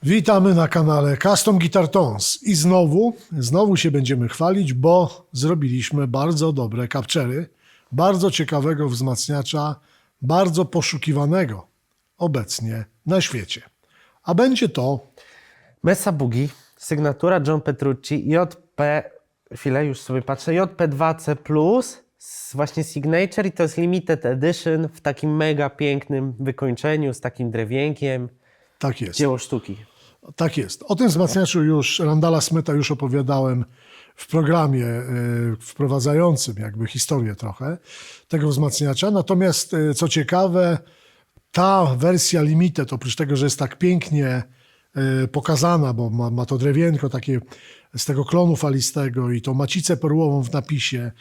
Witamy na kanale Custom Guitar Tones i znowu się będziemy chwalić, bo zrobiliśmy bardzo dobre capture'y, bardzo ciekawego wzmacniacza, bardzo poszukiwanego obecnie na świecie. A będzie to Mesa Boogie, sygnatura John Petrucci, chwilę już sobie patrzę, JP2C+, właśnie Signature i to jest limited edition w takim mega pięknym wykończeniu z takim drewienkiem. tak jest. Dzieło sztuki. Tak jest. O tym wzmacniaczu już Randala Smitha już opowiadałem w programie wprowadzającym jakby historię trochę tego wzmacniacza. Natomiast co ciekawe, ta wersja Limited, oprócz tego, że jest tak pięknie pokazana, bo ma to drewienko takie z tego klonu falistego i tą macicę perłową w napisie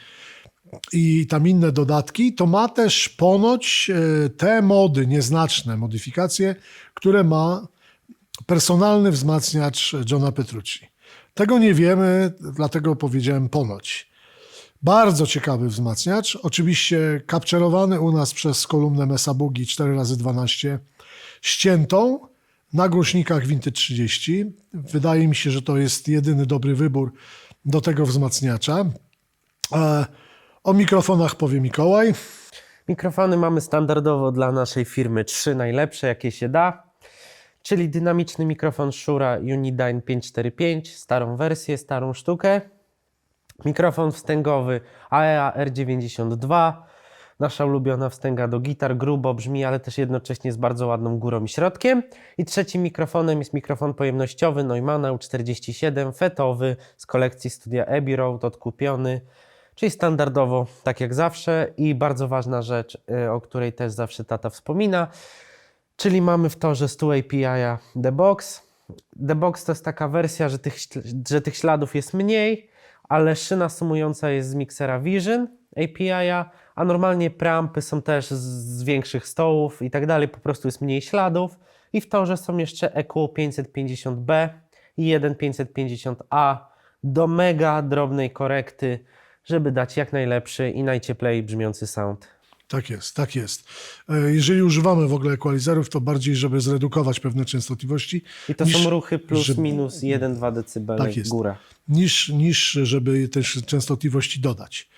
i tam inne dodatki, to ma też ponoć te mody, nieznaczne modyfikacje, które ma personalny wzmacniacz Johna Petrucci. Tego nie wiemy, dlatego powiedziałem ponoć. Bardzo ciekawy wzmacniacz, oczywiście capturowany u nas przez kolumnę Mesa Boogie 4x12, ściętą na głośnikach Vintage 30. Wydaje mi się, że to jest jedyny dobry wybór do tego wzmacniacza. O mikrofonach powie Mikołaj. Mikrofony mamy standardowo dla naszej firmy 3 najlepsze, jakie się da. Czyli dynamiczny mikrofon Shure Unidyne 545, starą wersję, starą sztukę. Mikrofon wstęgowy AEA R92, nasza ulubiona wstęga do gitar, grubo brzmi, ale też jednocześnie z bardzo ładną górą i środkiem. I trzecim mikrofonem jest mikrofon pojemnościowy Neumanna U47, fetowy z kolekcji studia Abbey Road, odkupiony. Czyli standardowo, tak jak zawsze i bardzo ważna rzecz, o której też zawsze tata wspomina, czyli mamy w torze 100 API The Box. The Box to jest taka wersja, że tych śladów jest mniej, ale szyna sumująca jest z miksera Vision API, a normalnie preampy są też z większych stołów i tak dalej, po prostu jest mniej śladów. I w torze są jeszcze EQ 550B i 1.550A do mega drobnej korekty, żeby dać jak najlepszy i najcieplej brzmiący sound. Tak jest, tak jest. Jeżeli używamy w ogóle equalizerów, to bardziej, żeby zredukować pewne częstotliwości. I to są ruchy plus minus 1-2 dB tak jest, góra. Niż żeby też częstotliwości dodać.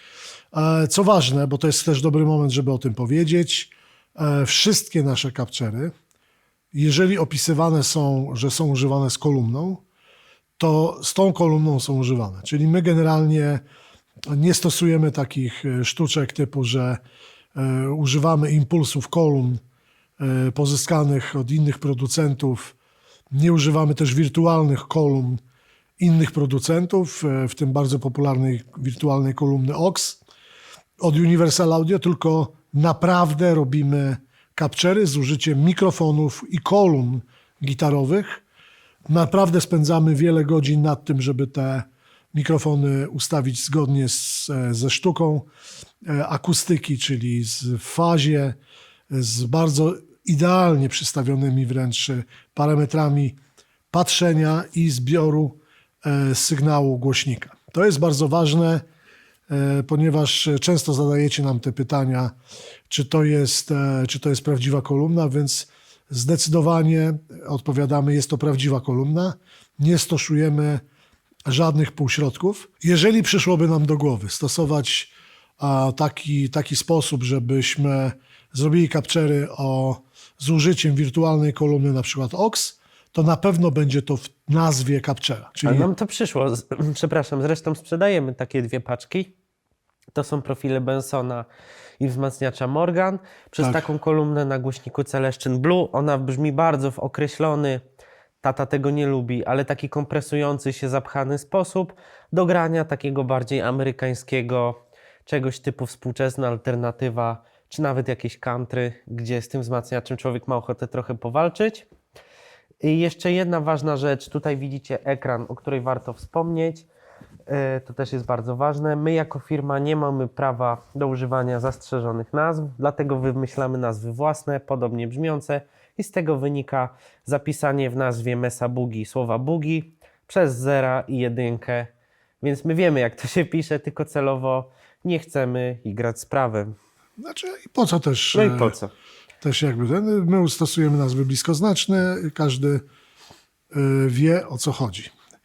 Co ważne, bo to jest też dobry moment, żeby o tym powiedzieć, wszystkie nasze capture'y, jeżeli opisywane są, że są używane z kolumną, to z tą kolumną są używane. Czyli my generalnie nie stosujemy takich sztuczek typu, że używamy impulsów kolumn pozyskanych od innych producentów. Nie używamy też wirtualnych kolumn innych producentów, w tym bardzo popularnej wirtualnej kolumny OX od Universal Audio, tylko naprawdę robimy capture'y z użyciem mikrofonów i kolumn gitarowych. Naprawdę spędzamy wiele godzin nad tym, żeby te mikrofony ustawić zgodnie ze sztuką akustyki, czyli w fazie, z bardzo idealnie przystawionymi wręcz parametrami patrzenia i zbioru sygnału głośnika. To jest bardzo ważne, ponieważ często zadajecie nam te pytania, czy to jest prawdziwa kolumna, więc zdecydowanie odpowiadamy, jest to prawdziwa kolumna. Nie stosujemy żadnych półśrodków. Jeżeli przyszłoby nam do głowy stosować taki sposób, żebyśmy zrobili capture'y z użyciem wirtualnej kolumny, na przykład OX, to na pewno będzie to w nazwie capture'a. Czyli... Ale nam to przyszło, przepraszam, zresztą sprzedajemy takie 2 paczki. To są profile Bensona i wzmacniacza Morgan. Przez taką kolumnę na głośniku Celestion Blue. Ona brzmi bardzo w określony, tata tego nie lubi, ale taki kompresujący się, zapchany sposób do grania takiego bardziej amerykańskiego, czegoś typu współczesna alternatywa, czy nawet jakieś country, gdzie z tym wzmacniaczem człowiek ma ochotę trochę powalczyć. I jeszcze jedna ważna rzecz, tutaj widzicie ekran, o której warto wspomnieć. To też jest bardzo ważne. My jako firma nie mamy prawa do używania zastrzeżonych nazw, dlatego wymyślamy nazwy własne, podobnie brzmiące i z tego wynika zapisanie w nazwie Mesa Boogie słowa Boogie przez 0 i 1. Więc my wiemy, jak to się pisze, tylko celowo nie chcemy grać z prawem. Znaczy i po co też... No i po co? Też jakby my stosujemy nazwy bliskoznaczne, każdy wie, o co chodzi.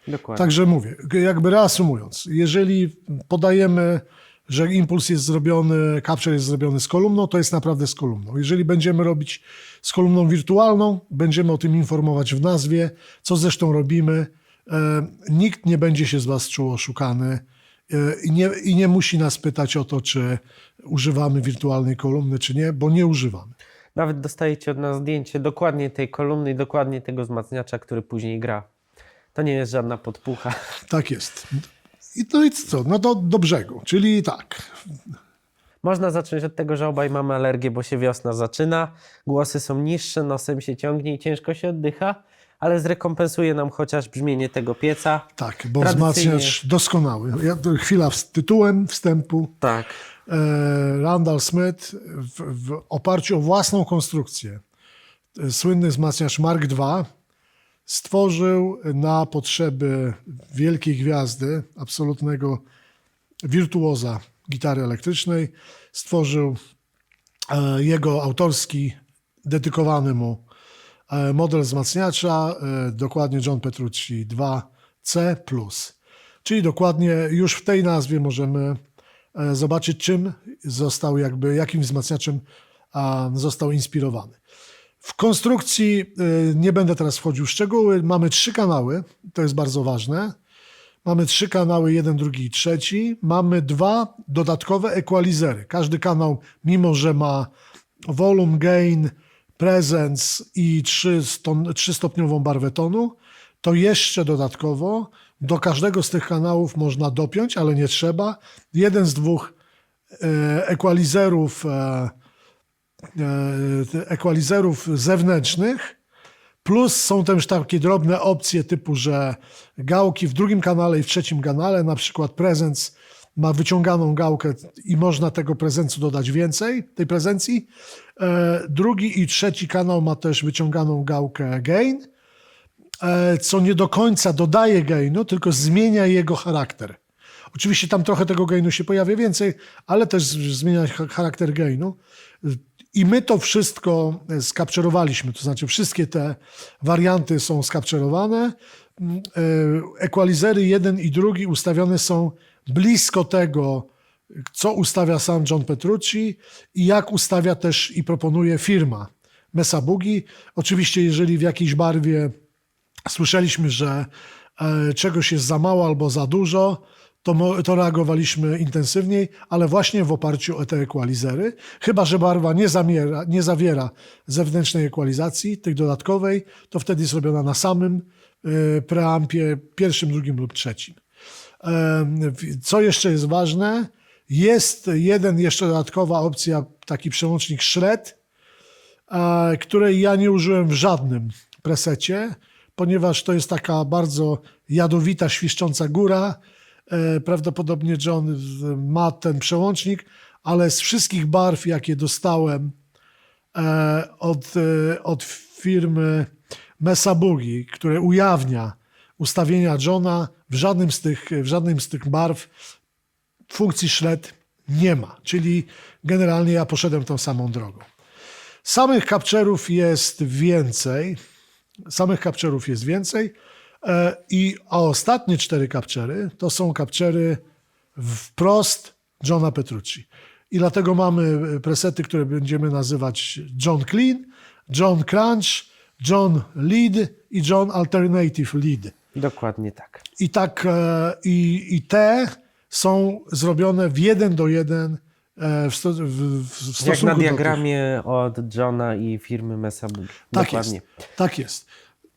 Dokładnie. Także mówię, jakby reasumując, jeżeli podajemy, że impuls jest zrobiony, capture jest zrobiony z kolumną, to jest naprawdę z kolumną. Jeżeli będziemy robić z kolumną wirtualną, będziemy o tym informować w nazwie, co zresztą robimy. Nikt nie będzie się z Was czuł oszukany i nie musi nas pytać o to, czy używamy wirtualnej kolumny, czy nie, bo nie używamy. Nawet dostajecie od nas zdjęcie dokładnie tej kolumny i dokładnie tego wzmacniacza, który później gra. To nie jest żadna podpucha. Tak jest. No i co? No do brzegu, czyli tak. Można zacząć od tego, że obaj mamy alergię, bo się wiosna zaczyna. Głosy są niższe, nosem się ciągnie i ciężko się oddycha, ale zrekompensuje nam chociaż brzmienie tego pieca. Tak, bo Tradycyjnie- wzmacniacz doskonały. Chwila tytułem wstępu. Tak. Randall Smith w oparciu o własną konstrukcję, słynny wzmacniacz Mark II, stworzył na potrzeby wielkiej gwiazdy, absolutnego wirtuoza gitary elektrycznej, stworzył jego autorski, dedykowany mu model wzmacniacza, dokładnie John Petrucci 2C+. Czyli dokładnie już w tej nazwie możemy zobaczyć, czym został jakim wzmacniaczem został inspirowany. W konstrukcji nie będę teraz wchodził w szczegóły. Mamy 3 kanały, to jest bardzo ważne. Mamy 3 kanały, 1, 2 i 3. Mamy 2 dodatkowe equalizery. Każdy kanał, mimo że ma volume, gain, presence i 3-stopniową barwę tonu, to jeszcze dodatkowo do każdego z tych kanałów można dopiąć, ale nie trzeba. Jeden z 2 equalizerów zewnętrznych, plus są też takie drobne opcje typu, że gałki w drugim kanale i w trzecim kanale, na przykład presence ma wyciąganą gałkę i można tego prezencu dodać więcej, tej prezencji. Drugi i trzeci kanał ma też wyciąganą gałkę gain, co nie do końca dodaje gainu, tylko zmienia jego charakter. Oczywiście tam trochę tego gainu się pojawia więcej, ale też zmienia charakter gainu. I my to wszystko skapczerowaliśmy, to znaczy wszystkie te warianty są skapczerowane. Equalizery 1 i 2 ustawione są blisko tego, co ustawia sam John Petrucci i jak ustawia też i proponuje firma Mesa Boogie. Oczywiście jeżeli w jakiejś barwie słyszeliśmy, że czegoś jest za mało albo za dużo, to reagowaliśmy intensywniej, ale właśnie w oparciu o te equalizery. Chyba że barwa nie zawiera zewnętrznej ekwalizacji, tej dodatkowej, to wtedy jest robiona na samym preampie pierwszym, drugim lub trzecim. Co jeszcze jest ważne? Jest jeszcze dodatkowa opcja, taki przełącznik Shred, której ja nie użyłem w żadnym presecie, ponieważ to jest taka bardzo jadowita, świszcząca góra. Prawdopodobnie John ma ten przełącznik, ale z wszystkich barw, jakie dostałem od firmy Mesa Boogie, które ujawnia ustawienia Johna, w żadnym z tych barw funkcji Shred nie ma. Czyli generalnie ja poszedłem tą samą drogą. Samych capture'ów jest więcej. A ostatnie 4 capture'y to są capture'y wprost Johna Petrucci. I dlatego mamy presety, które będziemy nazywać John Clean, John Crunch, John Lead i John Alternative Lead. Dokładnie tak. I te są zrobione w 1:1 w stosunku Jak na do diagramie od Johna i firmy Mesa Boogie. Tak Dokładnie. jest. Tak jest.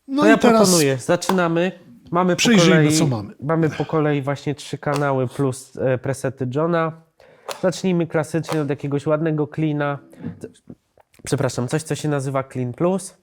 No To i ja teraz proponuję, zaczynamy. Mamy po Przyjrzyjmy, kolei, co mamy. Mamy po kolei właśnie 3 kanały plus presety Johna. Zacznijmy klasycznie od jakiegoś ładnego cleana. Przepraszam, coś co się nazywa Clean Plus.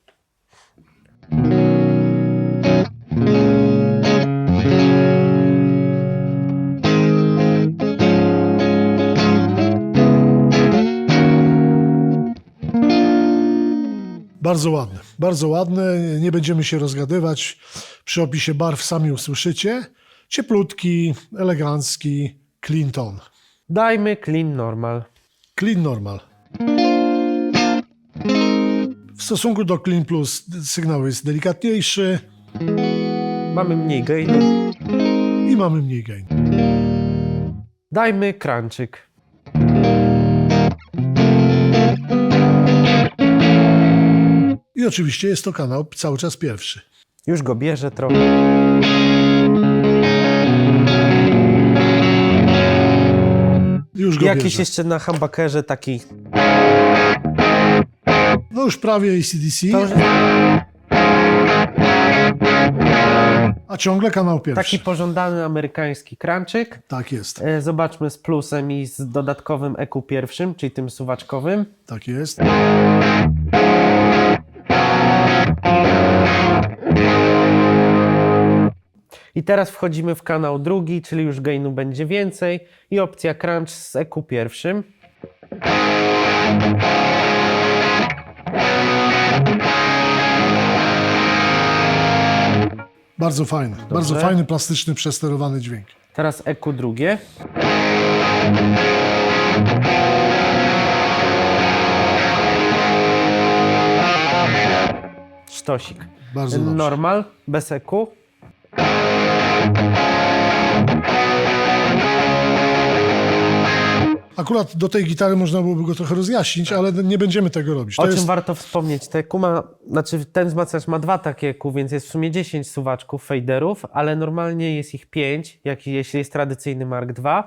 Bardzo ładne, bardzo ładne. Nie będziemy się rozgadywać. Przy opisie barw sami usłyszycie. Cieplutki, elegancki, clean tone. Dajmy Clean Normal. Clean normal. W stosunku do Clean Plus sygnał jest delikatniejszy. mamy mniej gainu. I mamy mniej gain. Dajmy crunczyk. I oczywiście jest to kanał cały czas pierwszy. Już go bierze trochę. Już go Jakiś bierze. jeszcze na humbuckerze taki... No już prawie AC/DC, To już a ciągle kanał pierwszy. taki pożądany amerykański crunczyk. Tak jest, Zobaczmy z plusem i z dodatkowym EQ pierwszym, czyli tym suwaczkowym. tak jest. I teraz wchodzimy w kanał drugi, czyli już gainu będzie więcej i opcja crunch z EQ pierwszym. Bardzo fajny, bardzo fajny, plastyczny, przesterowany dźwięk. Teraz EQ drugie. Sztosik. Bardzo dobrze. Normal, bez EQ. Akurat do tej gitary można byłoby go trochę rozjaśnić, ale nie będziemy tego robić. O To czym jest, warto wspomnieć, te EQ ma, znaczy ten wzmacniacz ma 2 takie EQ, więc jest w sumie 10 suwaczków, faderów, ale normalnie jest ich 5, jeśli jest tradycyjny Mark II.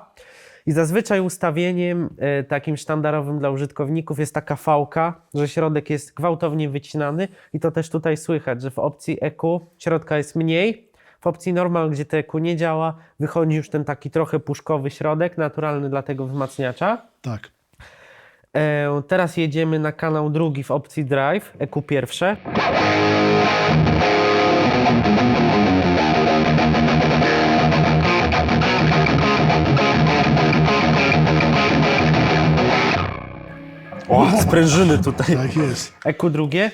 I zazwyczaj ustawieniem takim sztandarowym dla użytkowników jest taka fałka, że środek jest gwałtownie wycinany i to też tutaj słychać, że w opcji EQ środka jest mniej. W opcji normal, gdzie te EQ nie działa, wychodzi już ten taki trochę puszkowy środek, naturalny dla tego wzmacniacza. tak. Teraz jedziemy na kanał drugi w opcji Drive, EQ pierwsze. O, sprężyny tutaj. Tak jest. EQ drugie.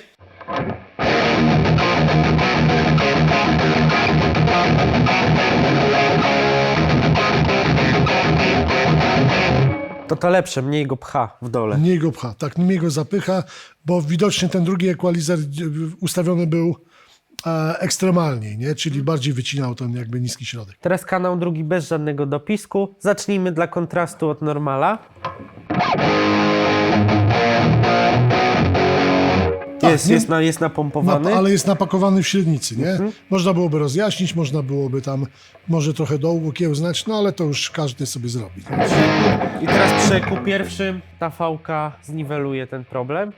To lepsze, mniej go pcha w dole. Mniej go pcha, tak, mniej go zapycha, bo widocznie ten drugi equalizer ustawiony był ekstremalniej, nie? Czyli bardziej wycinał ten jakby niski środek. Teraz kanał drugi bez żadnego dopisku. Zacznijmy dla kontrastu od normala. Tak, nie- Jest napompowany. Ale jest napakowany w średnicy, nie? Można byłoby rozjaśnić, można byłoby tam może trochę dołu okiełznać, no ale to już każdy sobie zrobi. Nie? I teraz przy EQ pierwszym ta fałka zniweluje ten problem.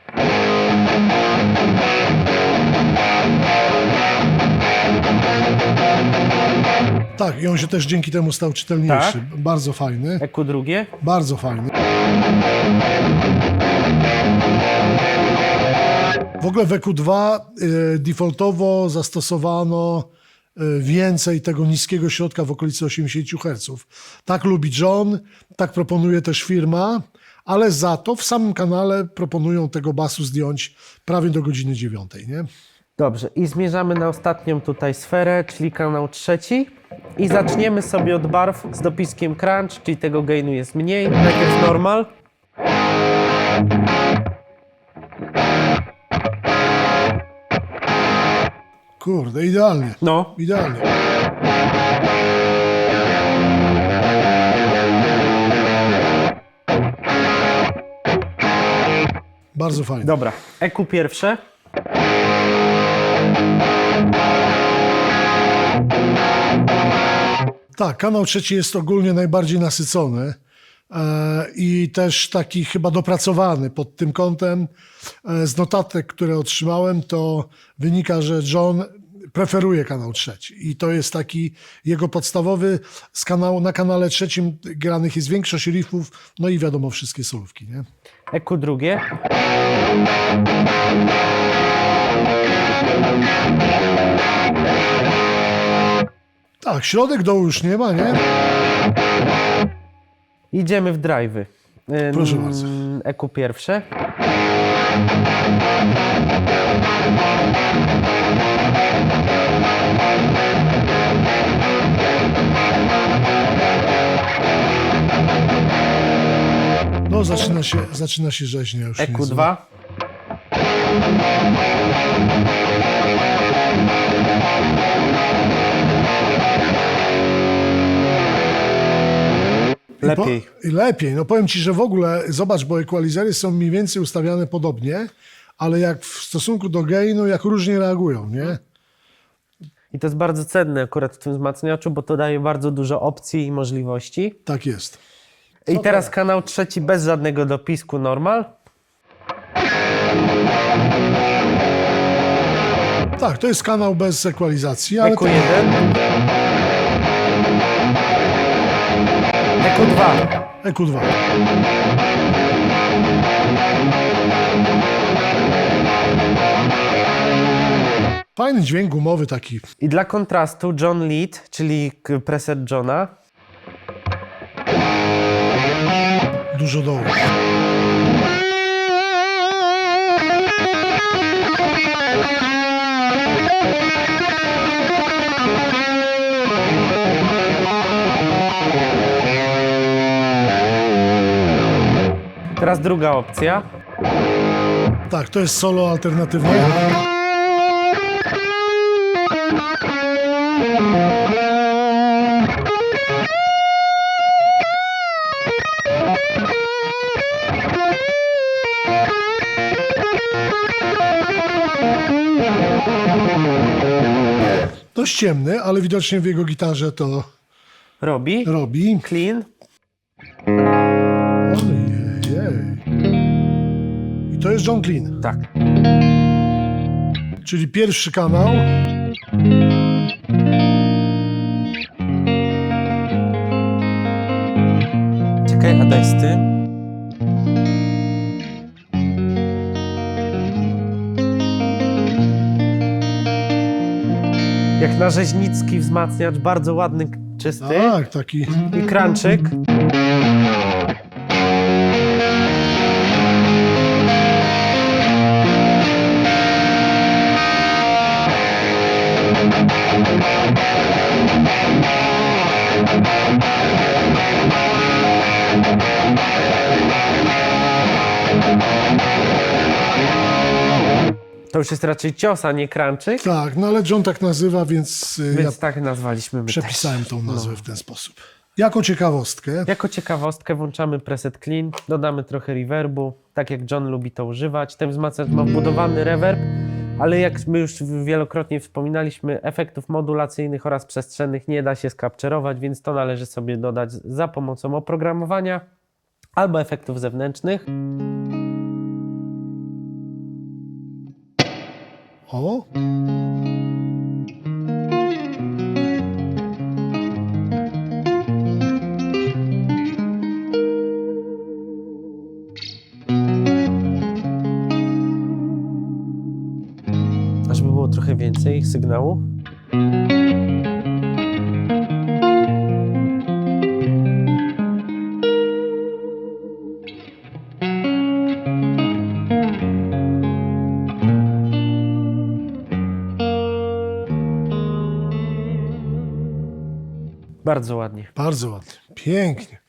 Tak, i on się też dzięki temu stał czytelniejszy. Tak. Bardzo fajny, EQ drugie. bardzo fajny. W ogóle w EQ2 defaultowo zastosowano więcej tego niskiego środka w okolicy 80 Hz. Tak lubi John, tak proponuje też firma, ale za to w samym kanale proponują tego basu zdjąć prawie do godziny 9, nie? Dobrze, i zmierzamy na ostatnią tutaj sferę, czyli kanał trzeci. I zaczniemy sobie od barw z dopiskiem crunch, czyli tego gainu jest mniej. Najpierw normal. Kurde, idealnie, No, idealnie. Bardzo fajnie. dobra. EQ pierwsze. Tak, kanał trzeci jest ogólnie najbardziej nasycony i też taki chyba dopracowany pod tym kątem. Z notatek, które otrzymałem, to wynika, że John preferuje kanał trzeci i to jest taki jego podstawowy z kanału. Na kanale trzecim granych jest większość riffów, no i wiadomo wszystkie solówki, nie? EQ drugie. Tak, środek dołu już nie ma, nie? Idziemy w drive'y. Proszę bardzo. EQ pierwsze. No zaczyna się rzeźnia już. EQ niezła. 2. Lepiej. I lepiej. No powiem ci, że w ogóle, zobacz, bo equalizery są mniej więcej ustawiane podobnie, ale jak w stosunku do gainu, jak różnie reagują, nie? I to jest bardzo cenne akurat w tym wzmacniaczu, bo to daje bardzo dużo opcji i możliwości. Tak jest. I teraz kanał trzeci bez żadnego dopisku normal. Tak, to jest kanał bez ekwalizacji, ale EQ1. EQ2. EQ2. Fajny dźwięk gumowy taki. I dla kontrastu John Lead, czyli preset Johna. Dużo dołu. Teraz druga opcja. Tak, to jest solo alternatywne. Dość ciemny, ale widocznie w jego gitarze to Robi. robi. Clean. Ojej. I to jest John Clean, Tak. czyli pierwszy kanał. Czekaj, a daj z tym. Jak na rzeźnicki wzmacniacz, bardzo ładny, czysty. Tak, taki. I crunczyk. To już jest raczej cios, a nie crunczyk. Tak, no ale John tak nazywa, więc ja Więc tak nazwaliśmy my przepisałem też. tą nazwę w ten sposób. Jako ciekawostkę, Jako ciekawostkę włączamy preset clean, dodamy trochę reverbu, tak jak John lubi to używać. Ten wzmacniacz ma wbudowany reverb, ale jak my już wielokrotnie wspominaliśmy, efektów modulacyjnych oraz przestrzennych nie da się skapczerować, więc to należy sobie dodać za pomocą oprogramowania albo efektów zewnętrznych. o, Żeby było trochę więcej sygnału. Bardzo ładnie. bardzo ładnie, pięknie.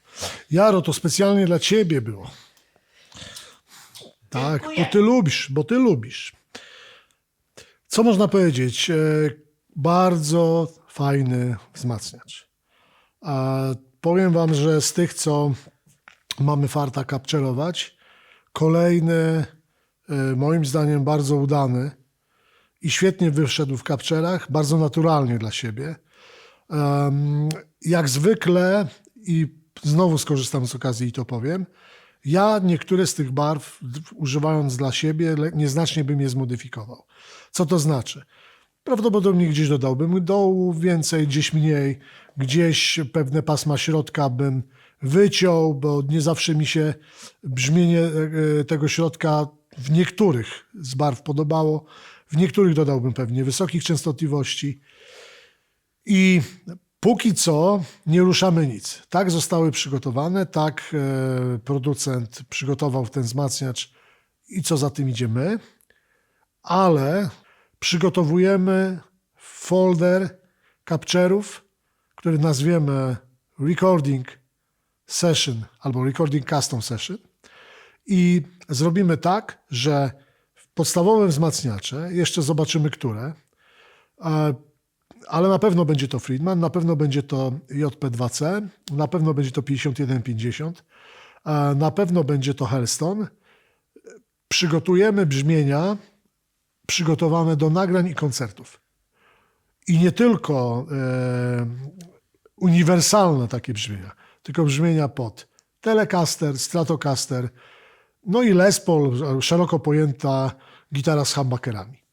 Jaro, to specjalnie dla ciebie było. Tak, bo ty lubisz. Co można powiedzieć? Bardzo fajny wzmacniacz. Powiem wam, że z tych, co mamy farta capture'ować, kolejny, moim zdaniem bardzo udany i świetnie wyszedł w capturach, bardzo naturalnie dla siebie. Jak zwykle, i znowu skorzystam z okazji i to powiem, ja niektóre z tych barw, używając dla siebie, nieznacznie bym je zmodyfikował. Co to znaczy? Prawdopodobnie gdzieś dodałbym dołu więcej, gdzieś mniej, gdzieś pewne pasma środka bym wyciął, bo nie zawsze mi się brzmienie tego środka w niektórych z barw podobało. W niektórych dodałbym pewnie wysokich częstotliwości. I póki co nie ruszamy nic. Tak zostały przygotowane, tak producent przygotował ten wzmacniacz i co za tym idzie my, ale przygotowujemy folder capture'ów, który nazwiemy Recording Session albo Recording Custom Session i zrobimy tak, że w podstawowym wzmacniacze, jeszcze zobaczymy które, ale na pewno będzie to Friedman, na pewno będzie to JP2C, na pewno będzie to 5150, na pewno będzie to Hellstone. Przygotujemy brzmienia przygotowane do nagrań i koncertów. I nie tylko uniwersalne takie brzmienia, tylko brzmienia pod Telecaster, Stratocaster, no i Les Paul, szeroko pojęta gitara z humbuckerami.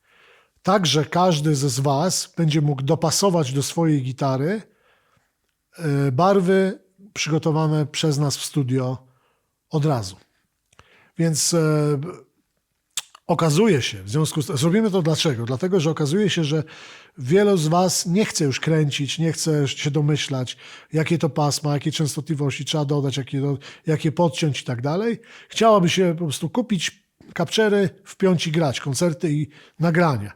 Także każdy z Was będzie mógł dopasować do swojej gitary barwy przygotowane przez nas w studio od razu. Więc okazuje się, w związku z zrobimy to dlaczego? Dlatego, że okazuje się, że wielu z Was nie chce już kręcić, nie chce się domyślać, jakie to pasma, jakie częstotliwości trzeba dodać, jakie podciąć i tak dalej. Chciałaby się po prostu kupić kapczery, wpiąć i grać, koncerty i nagrania.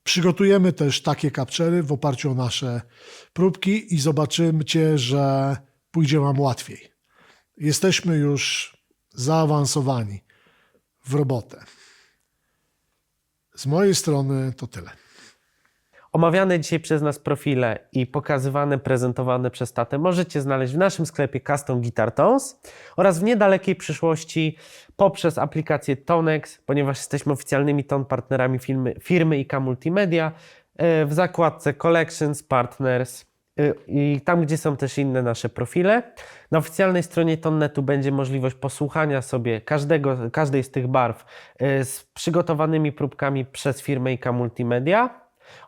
Przygotujemy też takie kapczery w oparciu o nasze próbki i zobaczycie, że pójdzie Wam łatwiej. Jesteśmy już zaawansowani w robotę. Z mojej strony to tyle. Omawiane dzisiaj przez nas profile i pokazywane, prezentowane przez tatę możecie znaleźć w naszym sklepie Custom Guitar Tones oraz w niedalekiej przyszłości poprzez aplikację Tonex, ponieważ jesteśmy oficjalnymi tone partnerami firmy IK Multimedia, w zakładce Collections, Partners i tam, gdzie są też inne nasze profile. Na oficjalnej stronie Tonnetu będzie możliwość posłuchania sobie każdej z tych barw z przygotowanymi próbkami przez firmę IK Multimedia.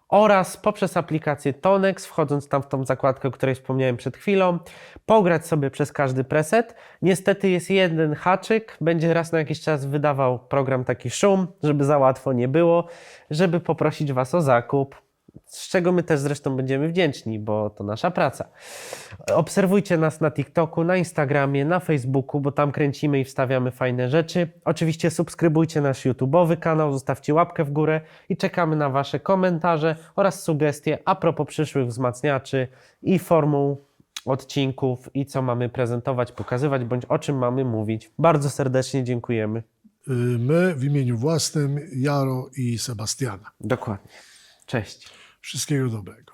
Oraz poprzez aplikację Tonex, wchodząc tam w tą zakładkę, o której wspomniałem przed chwilą, pograć sobie przez każdy preset. Niestety jest jeden haczyk, będzie raz na jakiś czas wydawał program taki szum, żeby za łatwo nie było, żeby poprosić Was o zakup, z czego my też zresztą będziemy wdzięczni, bo to nasza praca. Obserwujcie nas na TikToku, na Instagramie, na Facebooku, bo tam kręcimy i wstawiamy fajne rzeczy. Oczywiście subskrybujcie nasz YouTube'owy kanał, zostawcie łapkę w górę i czekamy na Wasze komentarze oraz sugestie a propos przyszłych wzmacniaczy i formuł odcinków i co mamy prezentować, pokazywać, bądź o czym mamy mówić. Bardzo serdecznie dziękujemy. My w imieniu własnym, Jaro i Sebastiana. Dokładnie. Cześć. Wszystkiego dobrego.